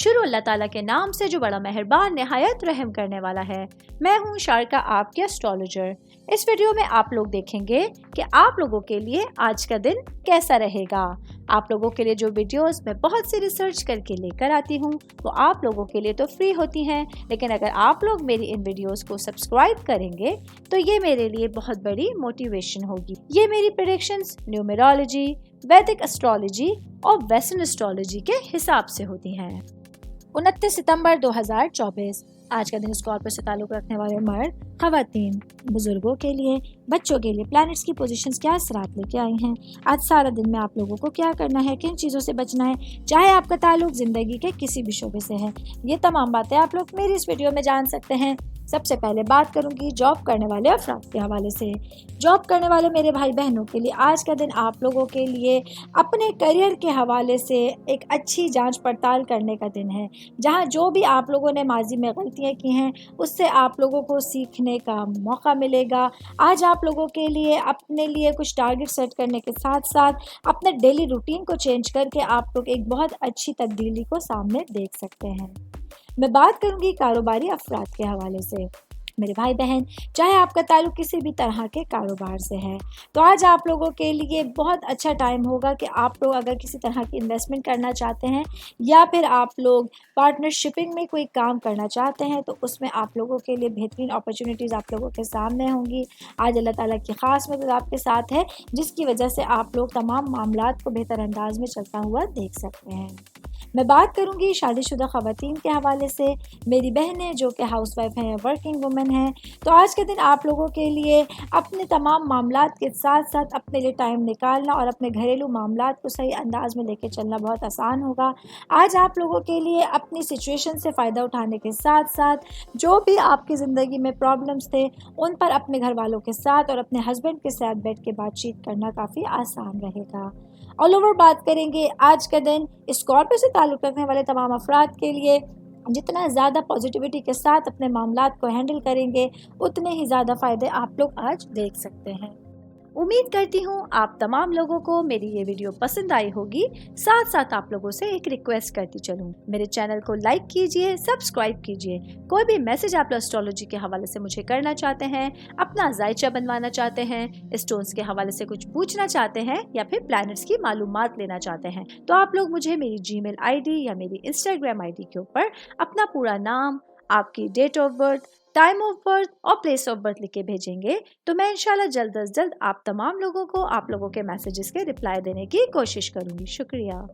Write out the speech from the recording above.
शुरू अल्लाह ताला के नाम से जो बड़ा मेहरबान निहायत रहम करने वाला है। मैं हूँ शारका, आपके एस्ट्रोलॉजर। इस वीडियो में आप लोग देखेंगे कि आप लोगों के लिए आज का दिन कैसा रहेगा। आप लोगों के लिए जो वीडियोस मैं बहुत सी रिसर्च करके लेकर आती हूँ वो आप लोगों के लिए तो फ्री होती हैं, लेकिन अगर आप लोग मेरी इन वीडियोस को सब्सक्राइब करेंगे तो ये मेरे लिए बहुत बड़ी मोटिवेशन होगी। ये मेरी प्रेडिक्शंस न्यूमेरोलॉजी, वैदिक एस्ट्रोलॉजी और वेस्टर्न एस्ट्रोलॉजी के हिसाब से होती हैं। 29 सितंबर 2024 आज का दिन स्कॉर्पियो से ताल्लुक रखने वाले मर्द, खवातीन, बुजुर्गों के लिए, बच्चों के लिए प्लैनेट्स की पोजीशंस क्या असरात लेके आई हैं। आज सारा दिन में आप लोगों को क्या करना है, किन चीज़ों से बचना है, चाहे आपका ताल्लुक ज़िंदगी के किसी भी शोबे से है, ये तमाम बातें आप लोग मेरी इस वीडियो में जान सकते हैं। सबसे पहले बात करूंगी जॉब करने वाले अफराद के हवाले से। जॉब करने वाले मेरे भाई बहनों के लिए आज का दिन आप लोगों के लिए अपने करियर के हवाले से एक अच्छी जांच पड़ताल करने का दिन है, जहां जो भी आप लोगों ने माजी में गलतियां की हैं उससे आप लोगों को सीखने का मौका मिलेगा। आज आप लोगों के लिए अपने लिए कुछ टारगेट सेट करने के साथ साथ अपने डेली रूटीन को चेंज करके आप लोग एक बहुत अच्छी तब्दीली को सामने देख सकते हैं। मैं बात करूंगी कारोबारी अफराद के हवाले से। मेरे भाई बहन, चाहे आपका ताल्लुक किसी भी तरह के कारोबार से है तो आज आप लोगों के लिए बहुत अच्छा टाइम होगा कि आप लोग अगर किसी तरह की इन्वेस्टमेंट करना चाहते हैं या फिर आप लोग पार्टनरशिपिंग में कोई काम करना चाहते हैं तो उसमें आप लोगों के लिए बेहतरीन अपॉर्चुनिटीज़ आप लोगों के सामने होंगी। आज अल्लाह ताला की ख़ास मदद आपके साथ है, जिसकी वजह से आप लोग तमाम मामलात को बेहतर अंदाज में चलता हुआ देख सकते हैं। मैं बात करूंगी शादीशुदा ख़वातीन के हवाले से। मेरी बहनें जो कि हाउसवाइफ हैं या वर्किंग वुमेन हैं, तो आज के दिन आप लोगों के लिए अपने तमाम मामलात के साथ साथ अपने लिए टाइम निकालना और अपने घरेलू मामलात को सही अंदाज में लेके चलना बहुत आसान होगा। आज आप लोगों के लिए अपनी सिचुएशन से फ़ायदा उठाने के साथ साथ जो भी आपकी ज़िंदगी में प्रॉब्लम्स थे उन पर अपने घर वालों के साथ और अपने हस्बैंड के साथ बैठ के बातचीत करना काफ़ी आसान रहेगा। ऑल ओवर बात करेंगे आज का दिन स्कॉर्पियो से ताल्लुक़ रखने वाले तमाम अफराद के लिए जितना ज़्यादा पॉजिटिविटी के साथ अपने मामलात को हैंडल करेंगे उतने ही ज़्यादा फ़ायदे आप लोग आज देख सकते हैं। उम्मीद करती हूँ आप तमाम लोगों को मेरी ये वीडियो पसंद आई होगी। साथ साथ आप लोगों से एक रिक्वेस्ट करती चलूँ, मेरे चैनल को लाइक कीजिए, सब्सक्राइब कीजिए। कोई भी मैसेज आप एस्ट्रोलॉजी के हवाले से मुझे करना चाहते हैं, अपना जायचा बनवाना चाहते हैं, स्टोन्स के हवाले से कुछ पूछना चाहते हैं या फिर प्लैनेट्स की मालूमात लेना चाहते हैं, तो आप लोग मुझे मेरी जीमेल आईडी या मेरी इंस्टाग्राम आईडी के ऊपर अपना पूरा नाम, आपकी date of birth, time of birth और प्लेस ऑफ बर्थ लिख के भेजेंगे तो मैं इंशाल्लाह जल्द अज जल्द आप तमाम लोगों को आप लोगों के मैसेजेस के रिप्लाई देने की कोशिश करूंगी। शुक्रिया।